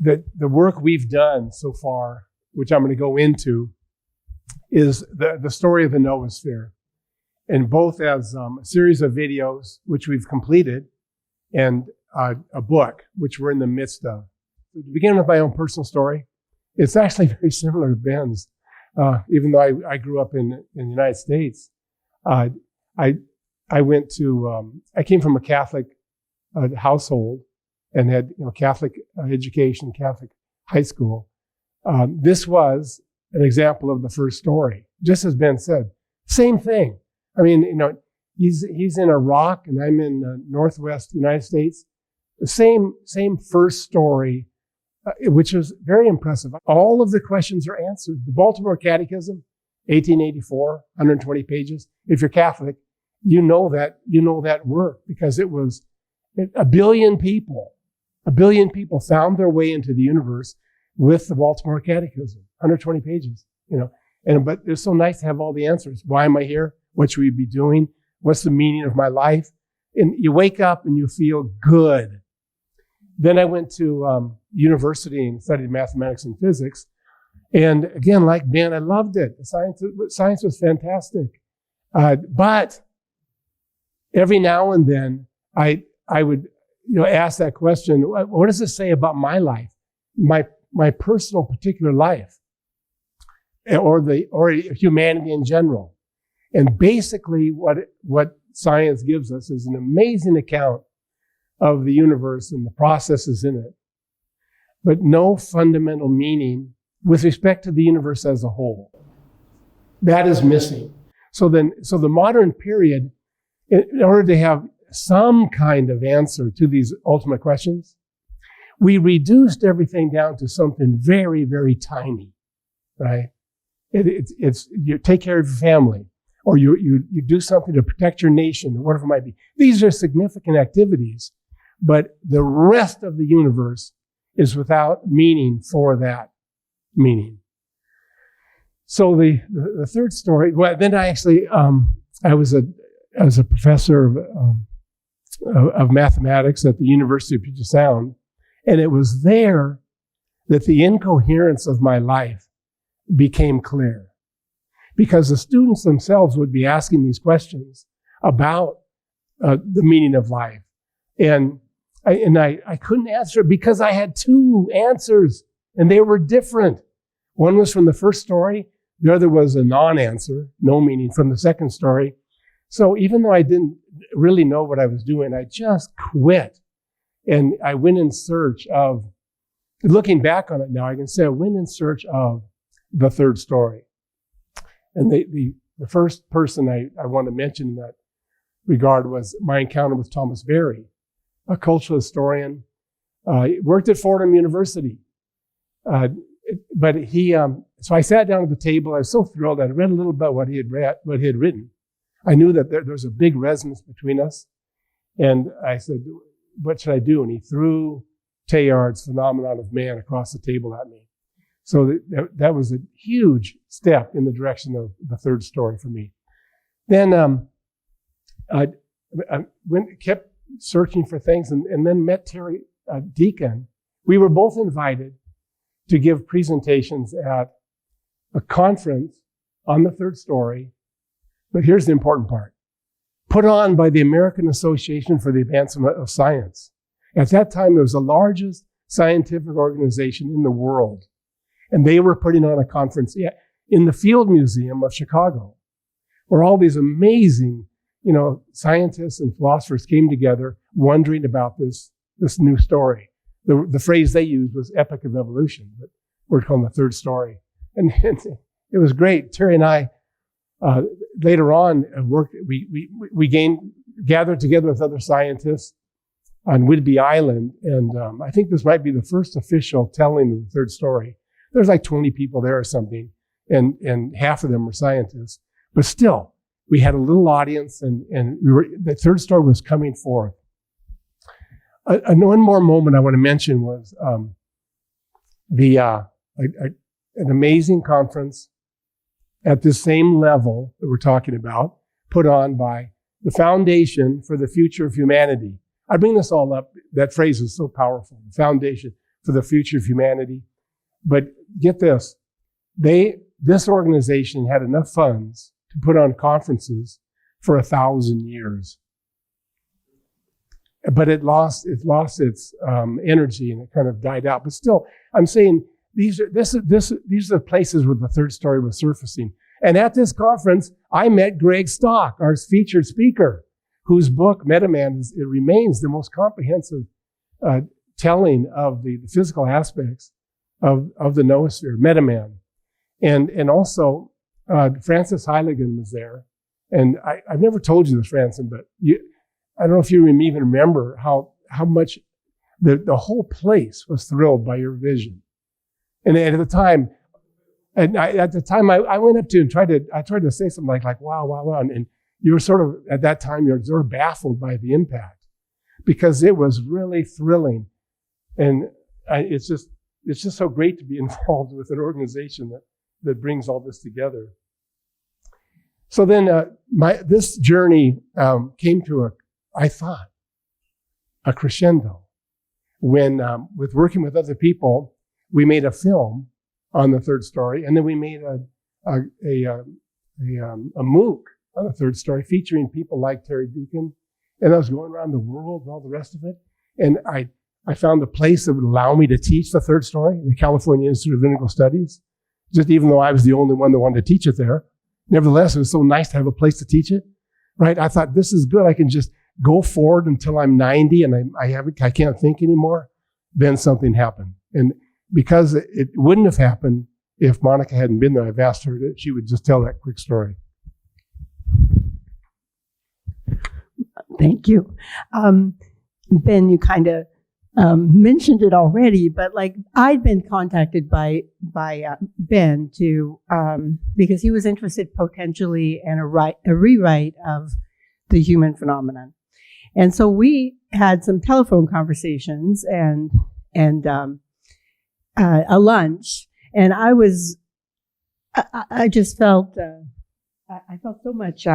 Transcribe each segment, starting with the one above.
the work we've done so far, which I'm going to go into, is the story of the noosphere, and both as a series of videos, which we've completed, and a book, which we're in the midst of. To begin with my own personal story, it's actually very similar to Ben's. Even though I grew up in the United States, I came from a Catholic household and had Catholic education, Catholic high school. This was an example of the first story, just as Ben said. Same thing. I mean, he's in Iraq and I'm in Northwest United States. The same first story, which was very impressive. All of the questions are answered. The Baltimore Catechism, 1884, 120 pages. If you're Catholic, you know that work, because it was a billion people found their way into the universe with the Baltimore Catechism, 120 pages, but it's so nice to have all the answers. Why am I here? What should we be doing? What's the meaning of my life? And you wake up and you feel good. Then I went to university and studied mathematics and physics. And again, like Ben, I loved it. Science was fantastic. But every now and then I would ask that question, what does it say about my life, my personal particular life, or humanity in general? And basically what science gives us is an amazing account of the universe and the processes in it, but no fundamental meaning with respect to the universe as a whole. That is missing. So the modern period, in order to have some kind of answer to these ultimate questions, we reduced everything down to something very, very tiny, right? It's you take care of your family, or you do something to protect your nation, or whatever it might be. These are significant activities, but the rest of the universe is without meaning for that meaning. So the third story, well, then I actually, I was a professor of mathematics at the University of Puget Sound, and it was there that the incoherence of my life became clear, because the students themselves would be asking these questions about the meaning of life, and I couldn't answer it because I had two answers, and they were different. One was from the first story. The other was a non-answer, no meaning, from the second story. So even though I didn't really know what I was doing, I just quit. And I went in search of, looking back on it now, I can say I went in search of the third story. And the first person I want to mention in that regard was my encounter with Thomas Berry, a cultural historian. He worked at Fordham University. But he, so I sat down at the table. I was so thrilled. I read a little about what he had written. I knew that there was a big resonance between us. And I said, what should I do? And he threw Teilhard's Phenomenon of Man across the table at me. So that was a huge step in the direction of the third story for me. Then I kept searching for things, and then met Terry Deacon. We were both invited to give presentations at a conference on the third story. But here's the important part. Put on by the American Association for the Advancement of Science. At that time, it was the largest scientific organization in the world. And they were putting on a conference in the Field Museum of Chicago, where all these amazing, scientists and philosophers came together wondering about this new story. The phrase they used was epic of evolution, but we're calling the third story. And it was great. Terry and I, later on, we gathered together with other scientists on Whidbey Island. And I think this might be the first official telling of the third story. There's like 20 people there or something, and half of them were scientists. But still, we had a little audience, and the third story was coming forth. One more moment I want to mention was an amazing conference at the same level that we're talking about, put on by the Foundation for the Future of Humanity. I bring this all up. That phrase is so powerful. The Foundation for the future of humanity. But get this, this organization had enough funds to put on conferences for 1,000 years. But it lost its energy, and it kind of died out. But still, I'm saying these are the places where the third story was surfacing. And at this conference, I met Greg Stock, our featured speaker, whose book, Metaman, it remains the most comprehensive telling of the physical aspects of the noosphere, Metaman. And also, Francis Heiligen was there. And I've never told you this, Francis, but I don't know if you even remember how much the whole place was thrilled by your vision. And at the time, I went up to you and tried to say something like wow. And you were sort of, at that time, you're sort of baffled by the impact, because it was really thrilling. And it's just so great to be involved with an organization that brings all this together. So then this journey came to a crescendo when, with working with other people, we made a film on the third story, and then we made a MOOC on the third story featuring people like Terry Deacon, and I was going around the world and all the rest of it. And I found a place that would allow me to teach the third story, the California Institute of Integral Studies, just even though I was the only one that wanted to teach it there. Nevertheless, it was so nice to have a place to teach it, right? I thought, this is good. I can just go forward until I'm 90 and I can't think anymore. Then something happened. And because it wouldn't have happened if Monica hadn't been there, I've asked her that she would just tell that quick story. Thank you. Ben, you kind of mentioned it already, but I'd been contacted by Ben to because he was interested potentially in a rewrite of the human phenomenon, and so we had some telephone conversations and a lunch, and I just felt I felt so much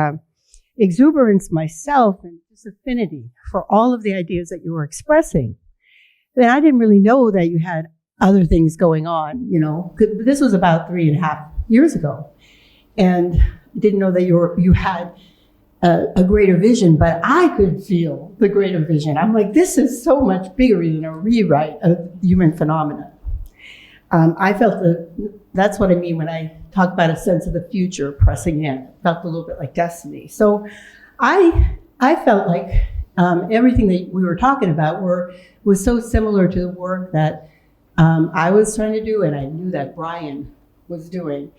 exuberance myself and just affinity for all of the ideas that you were expressing. Then I didn't really know that you had other things going on, 'cause this was about 3.5 years ago. And didn't know that you had a greater vision, but I could feel the greater vision. I'm like, this is so much bigger than a rewrite of human phenomena. I felt that's what I mean when I talk about a sense of the future pressing in. It felt a little bit like destiny. So I felt like everything that we were talking about was so similar to the work that I was trying to do, and I knew that Brian was doing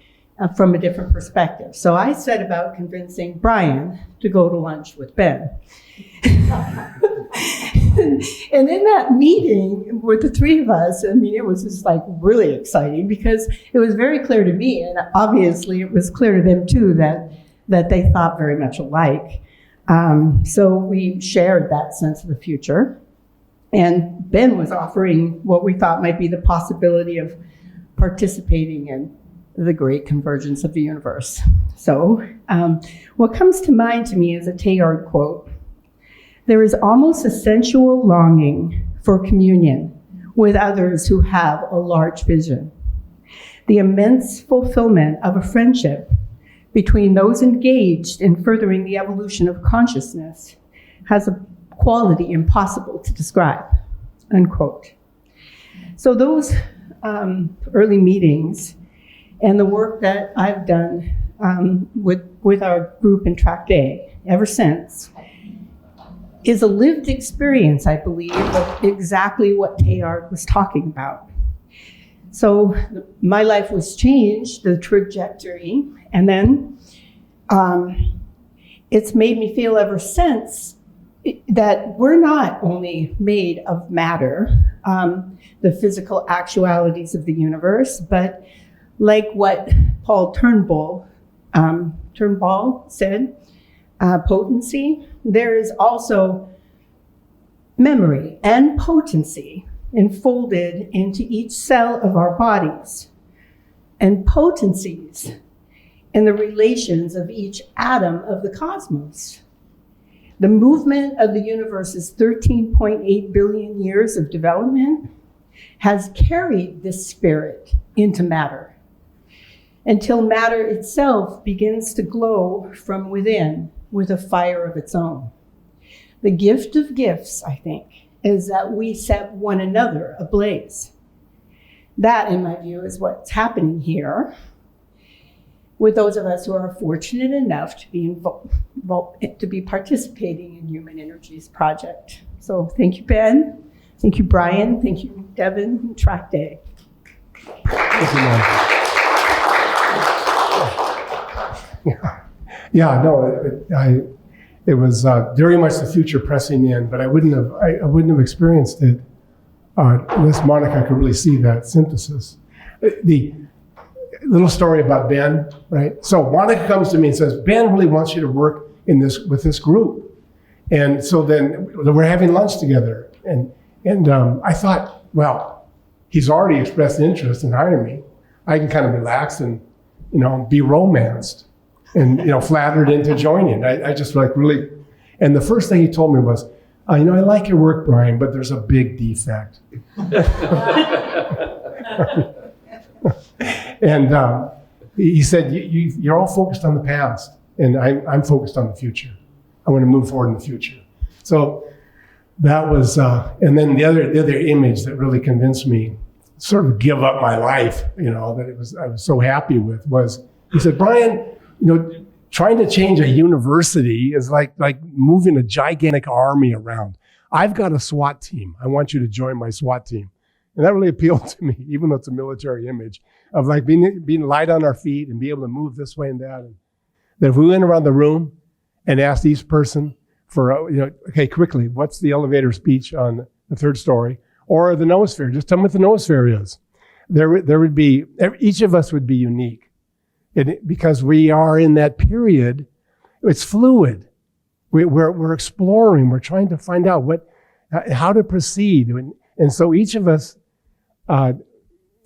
from a different perspective. So I set about convincing Brian to go to lunch with Ben. And in that meeting with the three of us, it was just really exciting, because it was very clear to me, and obviously it was clear to them too, that they thought very much alike. So we shared that sense of the future. And Ben was offering what we thought might be the possibility of participating in the great convergence of the universe. So what comes to mind to me is a Teilhard quote. There is almost a sensual longing for communion with others who have a large vision. The immense fulfillment of a friendship between those engaged in furthering the evolution of consciousness has a quality impossible to describe, unquote. So those early meetings and the work that I've done with our group in Tract A ever since is a lived experience, I believe, of exactly what Teilhard was talking about. So my life was changed, the trajectory, and then it's made me feel ever since that we're not only made of matter, the physical actualities of the universe, but like what Paul Turnbull said, potency, there is also memory and potency enfolded into each cell of our bodies, and potencies in the relations of each atom of the cosmos. The movement of the universe's 13.8 billion years of development has carried this spirit into matter until matter itself begins to glow from within with a fire of its own. The gift of gifts, I think, is that we set one another ablaze. That, in my view, is what's happening here with those of us who are fortunate enough to be participating in Human Energy's project. So thank you, Ben. Thank you, Brian. Thank you, Devin, and Track Day. Thank you, Mom. Yeah, no, it was very much the future pressing in, but I wouldn't have experienced it unless Monica could really see that synthesis. The little story about Ben, right? So Monica comes to me and says, Ben really wants you to work with this group. And so then we're having lunch together. And I thought, well, he's already expressed interest in hiring me. I can kind of relax and, be romanced and, flattered into joining. I just really, and the first thing he told me was, I like your work, Brian, but there's a big defect. And he said, you're all focused on the past, and I'm focused on the future. I want to move forward in the future. So that was, and then the other image that really convinced me, sort of give up my life, that I was so happy with, was he said, Brian, trying to change a university is like moving a gigantic army around. I've got a SWAT team. I want you to join my SWAT team. And that really appealed to me, even though it's a military image, of like being light on our feet and be able to move this way and that. And that if we went around the room and asked each person for, okay, quickly, what's the elevator speech on the third story? Or the noosphere, just tell me what the noosphere is. There would be, each of us would be unique. Because we are in that period, it's fluid. We're exploring, we're trying to find out how to proceed. And so each of us,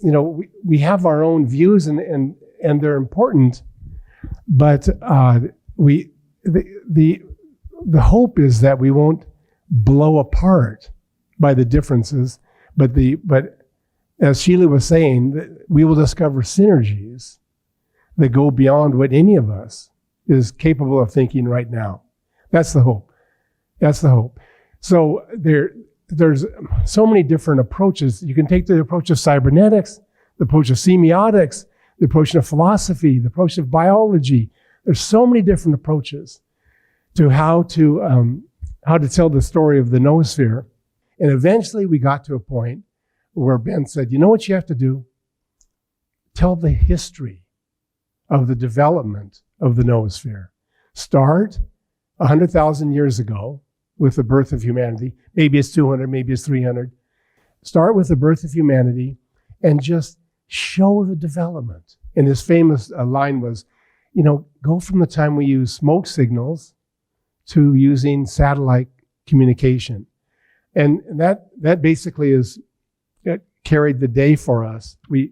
we have our own views and they're important, but the hope is that we won't blow apart by the differences, but as Sheila was saying, we will discover synergies that go beyond what any of us is capable of thinking right now. That's the hope. That's the hope. So there's so many different approaches. You can take the approach of cybernetics, the approach of semiotics, the approach of philosophy, the approach of biology. There's so many different approaches to how to tell the story of the noosphere. And eventually we got to a point where Ben said, you know what you have to do? Tell the history of the development of the noosphere. Start 100,000 years ago with the birth of humanity. Maybe it's 200, maybe it's 300. Start with the birth of humanity and just show the development. And his famous line was, go from the time we use smoke signals to using satellite communication. And that basically that carried the day for us. We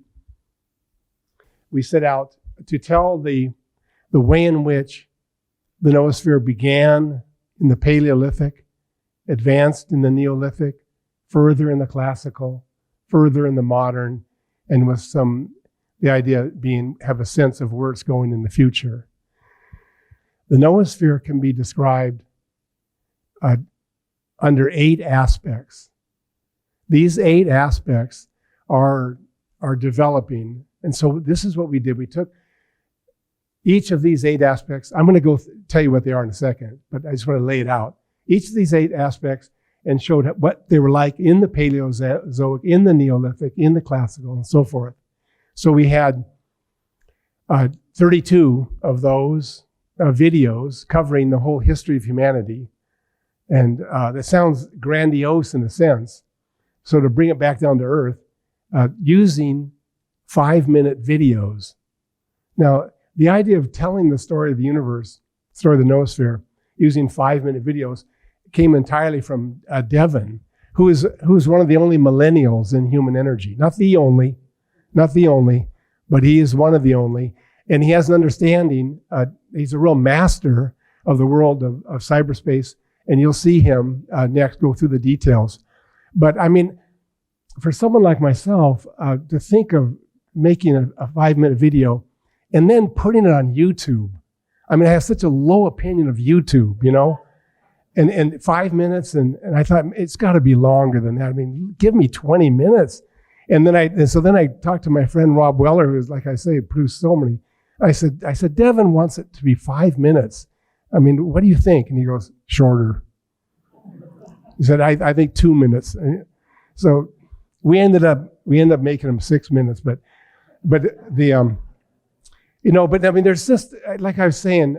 set out to tell the way in which the noosphere began in the Paleolithic, advanced in the Neolithic, further in the classical, further in the modern, and with the idea being have a sense of where it's going in the future. The noosphere can be described under 8 aspects. These 8 aspects are developing. And so this is what we did. We took each of these 8 aspects. I'm going to go tell you what they are in a second, but I just want to lay it out. Each of these 8 aspects and showed what they were like in the Paleozoic, in the Neolithic, in the classical, and so forth. So we had 32 of those videos covering the whole history of humanity. And that sounds grandiose in a sense. So to bring it back down to earth, using 5-minute videos. Now, the idea of telling the story of the universe, story of the noosphere, using 5-minute videos came entirely from Devin, who is one of the only millennials in human energy. Not the only, but he is one of the only. And he has an understanding, he's a real master of the world of cyberspace, and you'll see him next go through the details. But I mean, for someone like myself, to think of making a 5-minute video and then putting it on YouTube. I mean, I have such a low opinion of YouTube, you know, and 5 minutes. And I thought it's got to be longer than that. I mean, give me 20 minutes. And then I talked to my friend Rob Weller, who's, like I say, produced so many. I said, Devin wants it to be 5 minutes. I mean, what do you think? And he goes, shorter. He said, I think 2 minutes. And so we ended up making them 6 minutes, but the, you know, but I mean, there's just, like I was saying,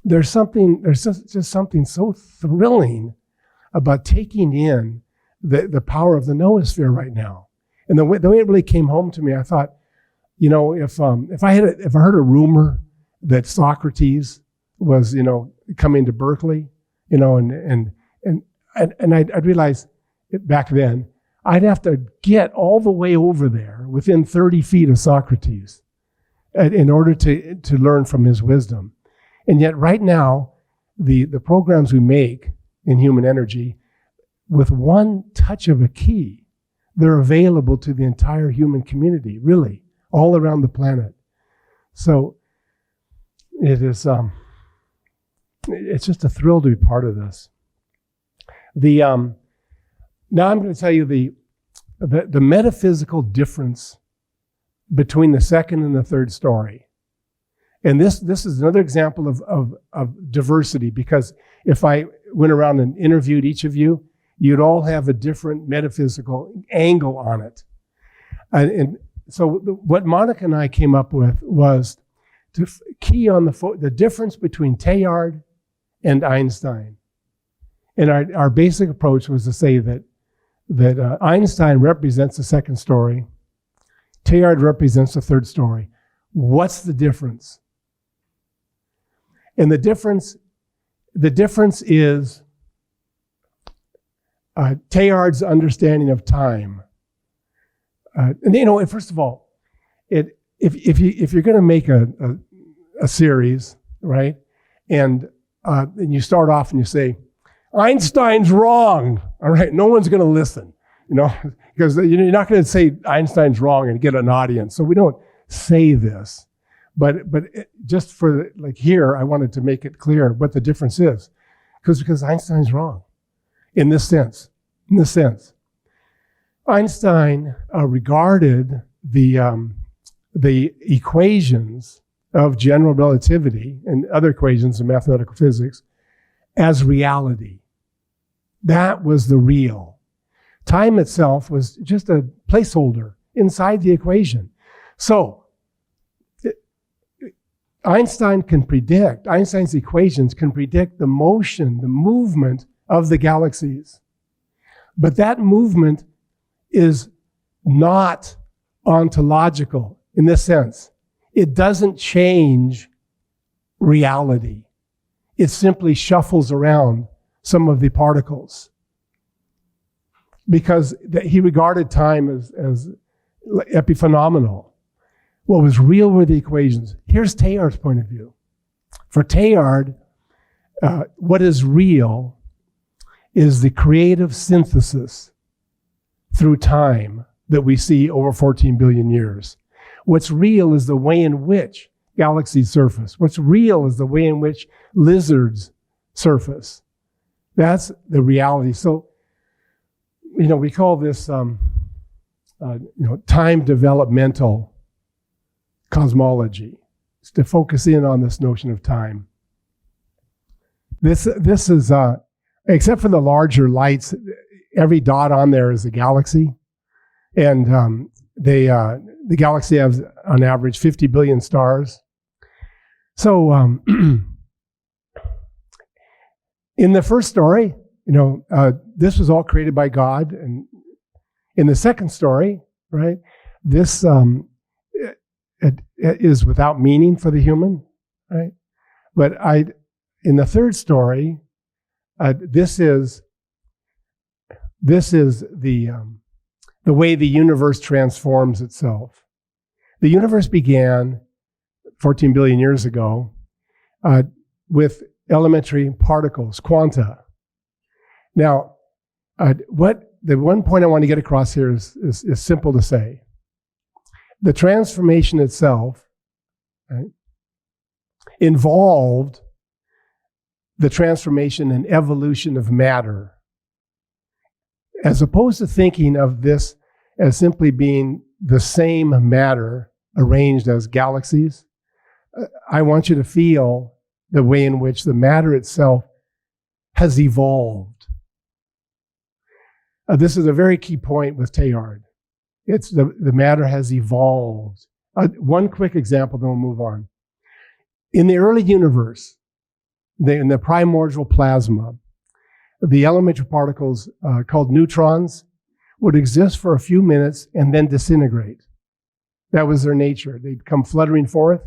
there's just something so thrilling about taking in the power of the noosphere right now. And the way it really came home to me, I thought, you know, if I heard a rumor that Socrates was, you know, coming to Berkeley, you know, and I'd realize back then I'd have to get all the way over there within 30 feet of Socrates in order to learn from his wisdom. And yet right now, the programs we make in human energy, with one touch of a key, they're available to the entire human community, really, all around the planet. So it is, it's just a thrill to be part of this. Now I'm going to tell you the metaphysical difference between the second and the third story. And this is another example of diversity, because if I went around and interviewed each of you, you'd all have a different metaphysical angle on it. And so what Monica and I came up with was to key on the difference between Teilhard and Einstein. And our basic approach was to say that Einstein represents the second story, Teilhard represents the third story. What's the difference? And the difference is Teilhard's understanding of time. And you know, first of all, if you're going to make a series, right, and you start off and you say Einstein's wrong, all right, no one's going to listen, you know, because you're not going to say Einstein's wrong and get an audience. So we don't say this, but just for like here, I wanted to make it clear what the difference is, because Einstein's wrong in this sense. Einstein regarded the equations of general relativity and other equations in mathematical physics as reality. That was the real. Time itself was just a placeholder inside the equation. So Einstein's equations can predict the motion, the movement of the galaxies. But that movement is not ontological in this sense. It doesn't change reality. It simply shuffles around some of the particles. Because he regarded time as epiphenomenal. What was real were the equations. Here's Teilhard's point of view. For Teilhard, what is real is the creative synthesis through time that we see over 14 billion years. What's real is the way in which galaxies surface. What's real is the way in which lizards surface. That's the reality. So, you know, we call this, time developmental cosmology. It's to focus in on this notion of time. This is, except for the larger lights, every dot on there is a galaxy. And the galaxy has, on average, 50 billion stars. So in the first story, this was all created by God. And in the second story, right, this it is without meaning for the human, right? But in the third story, this is the way the universe transforms itself. The universe began 14 billion years ago with elementary particles, quanta. Now, what the one point I want to get across here is simple to say. The transformation itself, right, involved the transformation and evolution of matter, as opposed to thinking of this as simply being the same matter arranged as galaxies. I want you to feel the way in which the matter itself has evolved. This is a very key point with Teilhard. It's the matter has evolved. One quick example, then we'll move on. In the early universe, in the primordial plasma, the elementary particles called neutrons would exist for a few minutes and then disintegrate. That was their nature. They'd come fluttering forth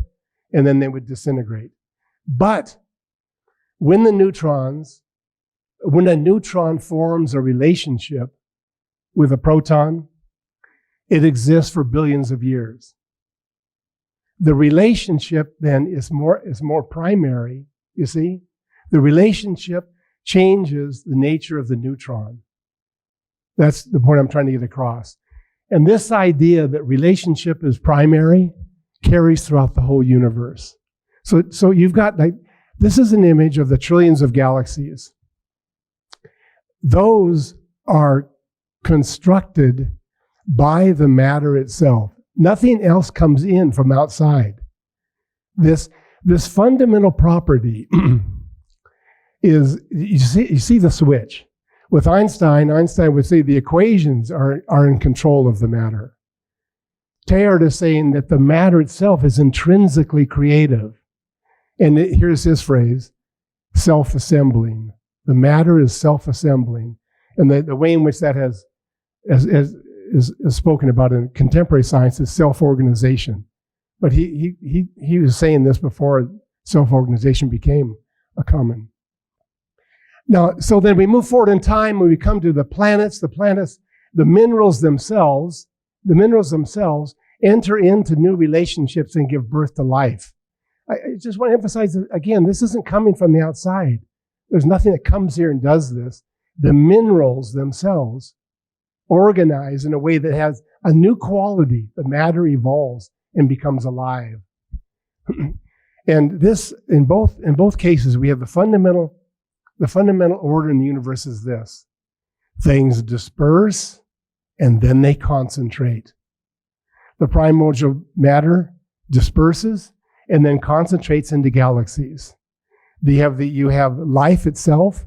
and then they would disintegrate. But when a neutron forms a relationship with a proton, it exists for billions of years. The relationship then is more primary, you see? The relationship changes the nature of the neutron. That's the point I'm trying to get across. And this idea that relationship is primary carries throughout the whole universe. So you've got, this is an image of the trillions of galaxies. Those are constructed by the matter itself. Nothing else comes in from outside. This fundamental property is, you see the switch. With Einstein would say the equations are in control of the matter. Teilhard is saying that the matter itself is intrinsically creative. And here's his phrase, self-assembling. The matter is self-assembling. And the way in which that is spoken about in contemporary science is self-organization. But he was saying this before self-organization became a common. Now, so then we move forward in time when we come to the planets, the minerals themselves enter into new relationships and give birth to life. I just want to emphasize that, again, this isn't coming from the outside. There's nothing that comes here and does this. The minerals themselves organize in a way that has a new quality. The matter evolves and becomes alive. And this, in both cases, we have the fundamental order in the universe is this. Things disperse and then they concentrate. The primordial matter disperses and then concentrates into galaxies. You have life itself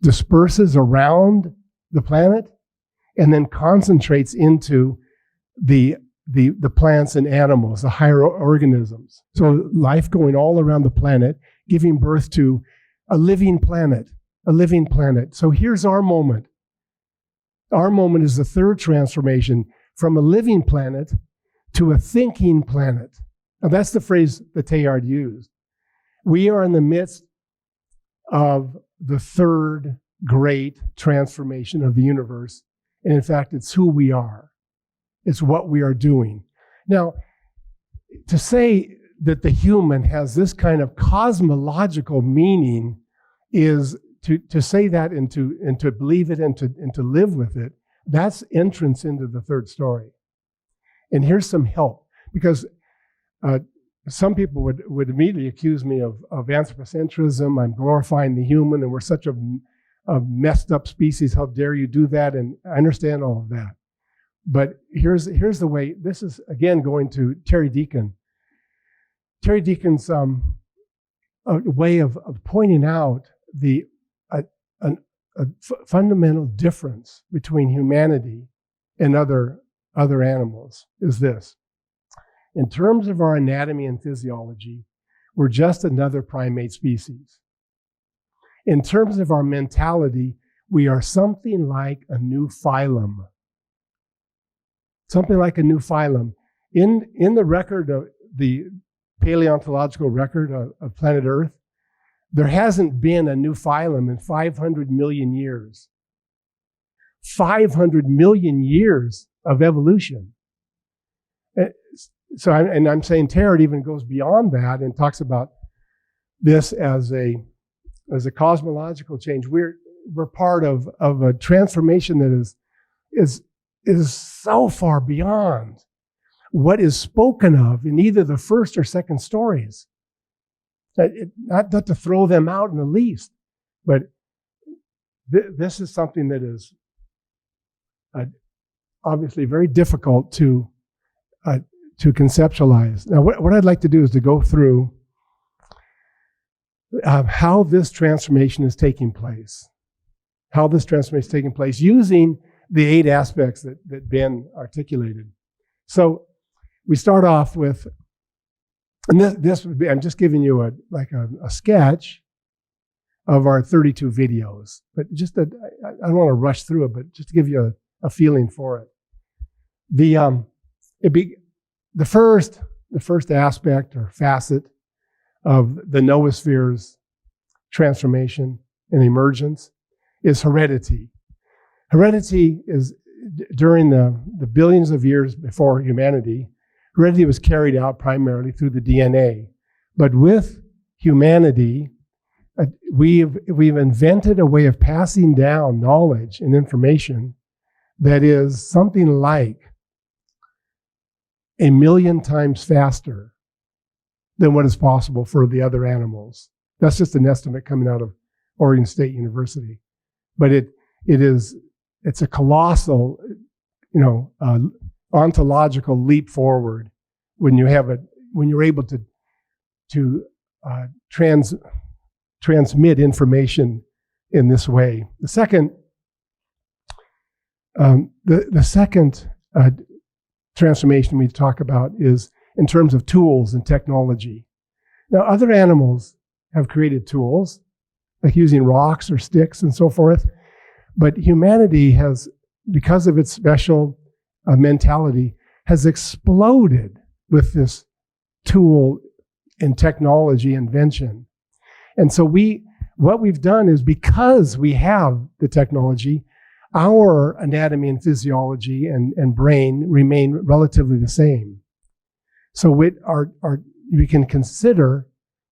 disperses around the planet and then concentrates into the plants and animals, the higher organisms. So life going all around the planet, giving birth to a living planet. So here's our moment. Our moment is the third transformation from a living planet to a thinking planet. Now that's the phrase that Teilhard used. We are in the midst of the third great transformation of the universe. And in fact, it's who we are. It's what we are doing. Now, to say that the human has this kind of cosmological meaning is to say that and to believe it and to live with it. That's entrance into the third story. And here's some help, because some people would immediately accuse me of anthropocentrism. I'm glorifying the human, and we're such a messed up species. How dare you do that? And I understand all of that. But here's the way. This is, again, going to Terry Deacon. Terry Deacon's way of pointing out a fundamental difference between humanity and other animals is this. In terms of our anatomy and physiology, we're just another primate species. In terms of our mentality, we are something like a new phylum. Something like a new phylum. In the record of the paleontological record of planet Earth, there hasn't been a new phylum in 500 million years. 500 million years of evolution. So I'm saying Teilhard even goes beyond that and talks about this as a cosmological change. We're part of a transformation that is is so far beyond what is spoken of in either the first or second stories. Not to throw them out in the least, but this is something that is obviously very difficult to conceptualize. Now, what I'd like to do is to go through how this transformation is taking place. How this transformation is taking place using the 8 aspects that Ben articulated. So we start off with, and this would be, I'm just giving you a sketch of our 32 videos, but just I don't want to rush through it, but just to give you a feeling for it. The first aspect or facet of the noosphere's transformation and emergence is heredity. Heredity is, during the billions of years before humanity, heredity was carried out primarily through the DNA. But with humanity, we've invented a way of passing down knowledge and information that is something like 1 million times faster than what is possible for the other animals. That's just an estimate coming out of Oregon State University. But it's a colossal, ontological leap forward when you're able to transmit information in this way. The second transformation we talk about is in terms of tools and technology. Now, other animals have created tools, like using rocks or sticks and so forth, but humanity has, because of its special mentality, has exploded with this tool and technology invention. And so what we've done is, because we have the technology, our anatomy and physiology and brain remain relatively the same. So we can consider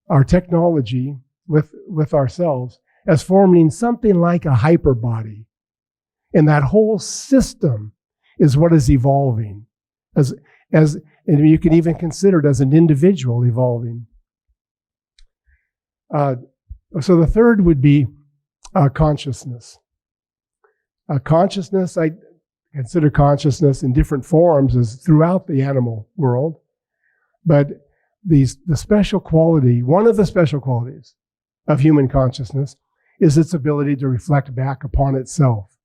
our technology with ourselves as forming something like a hyperbody. And that whole system is what is evolving. And you can even consider it as an individual evolving. So the third would be consciousness. Consciousness, I consider consciousness in different forms as throughout the animal world. But the special quality, one of the special qualities of human consciousness is its ability to reflect back upon itself.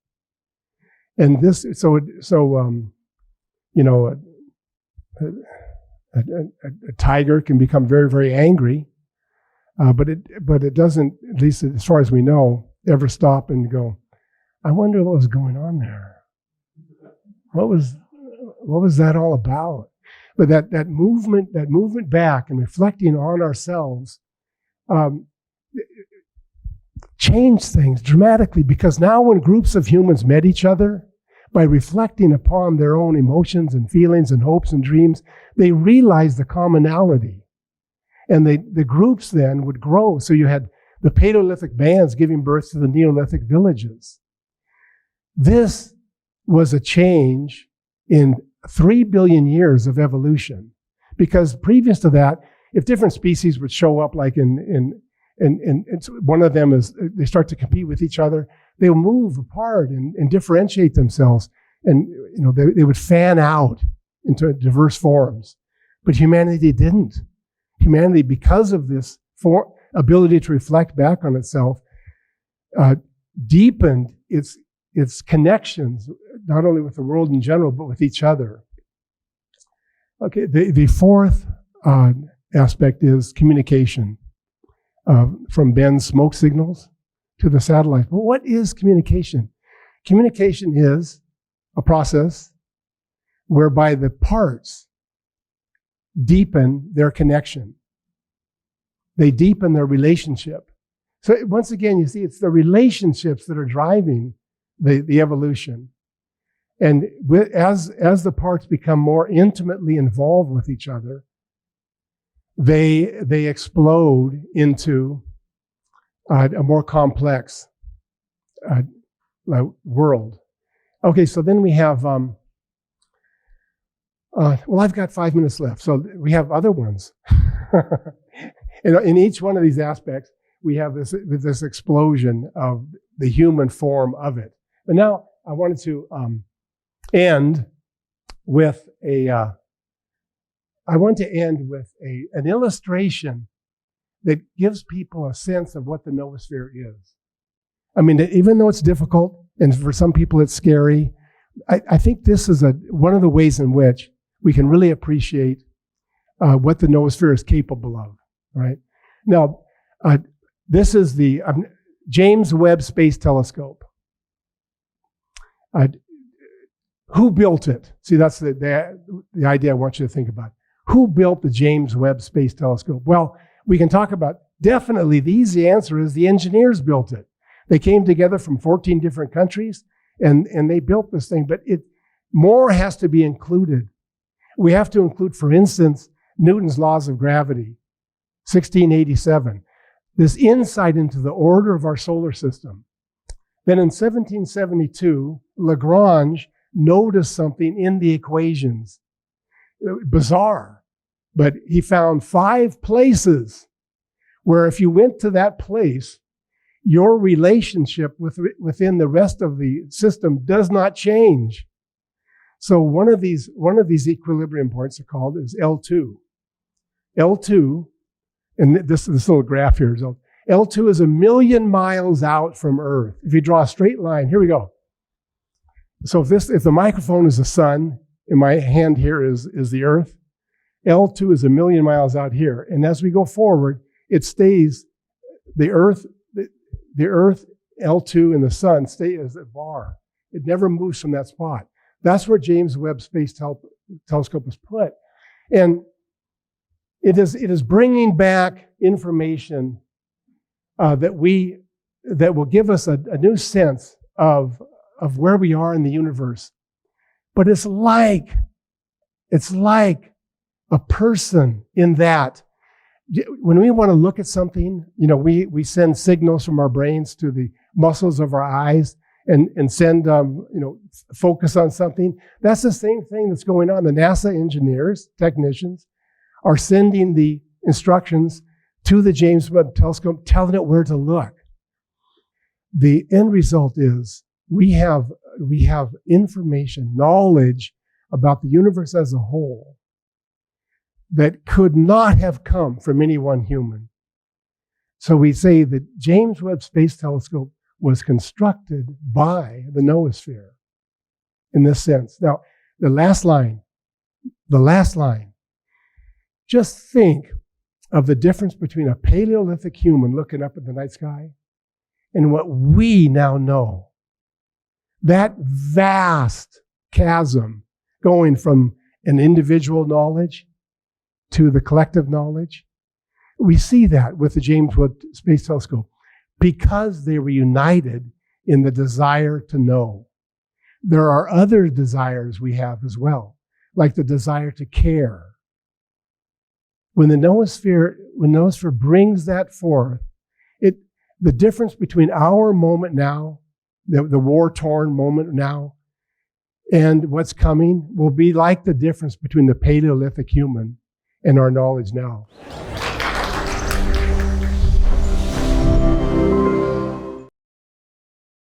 And this, a tiger can become very, very angry, but it doesn't, at least as far as we know, ever stop and go, I wonder what was going on there. What was that all about? But that movement back and reflecting on ourselves changed things dramatically, because now when groups of humans met each other, by reflecting upon their own emotions and feelings and hopes and dreams, they realized the commonality. And the groups then would grow. So you had the Paleolithic bands giving birth to the Neolithic villages. This was a change in 3 billion years of evolution. Because previous to that, if different species would show up, like in one of them is, they start to compete with each other, they'll move apart and differentiate themselves. And they would fan out into diverse forms. But humanity didn't. Humanity, because of this ability to reflect back on itself, deepened its connections, not only with the world in general, but with each other. Okay, the fourth aspect is communication. From Ben's smoke signals to the satellites. But what is communication? Communication is a process whereby the parts deepen their connection. They deepen their relationship. So once again, you see, it's the relationships that are driving the evolution. And as the parts become more intimately involved with each other, they explode into a more complex world. Okay, so then we have, well, I've got 5 minutes left, so we have other ones. In each one of these aspects, we have this explosion of the human form of it. But now I wanted to end with an illustration that gives people a sense of what the noosphere is. I mean, even though it's difficult, and for some people it's scary, I think this is one of the ways in which we can really appreciate what the noosphere is capable of, right? Now, this is the James Webb Space Telescope. Who built it? See, that's the idea I want you to think about. Who built the James Webb Space Telescope? Well, we can talk about, definitely the easy answer is the engineers built it. They came together from 14 different countries and they built this thing, but more has to be included. We have to include, for instance, Newton's laws of gravity, 1687. This insight into the order of our solar system. Then in 1772, Lagrange noticed something in the equations. Bizarre. But he found 5 places where if you went to that place, your relationship within the rest of the system does not change. So one of these equilibrium points are called is L2. L2, and this little graph here is L2 is 1,000,000 miles out from Earth. If you draw a straight line, here we go. So if the microphone is the sun, and my hand here is the Earth, L2 is 1,000,000 miles out here. And as we go forward, it stays, the Earth, L2, and the sun stay as a bar. It never moves from that spot. That's where James Webb Space Telescope was put. And it is bringing back information that will give us a new sense of where we are in the universe. But it's like a person in that. When we want to look at something, we send signals from our brains to the muscles of our eyes and send, focus on something. That's the same thing that's going on. The NASA engineers, technicians, are sending the instructions to the James Webb Telescope, telling it where to look. The end result is we have information, knowledge about the universe as a whole that could not have come from any one human. So we say that James Webb Space Telescope was constructed by the noosphere in this sense. Now, the last line. Just think of the difference between a Paleolithic human looking up at the night sky and what we now know. That vast chasm going from an individual knowledge to the collective knowledge. We see that with the James Webb Space Telescope because they were united in the desire to know. There are other desires we have as well, like the desire to care. When the noosphere brings that forth, the difference between our moment now, the war-torn moment now, and what's coming will be like the difference between the Paleolithic human and our knowledge now.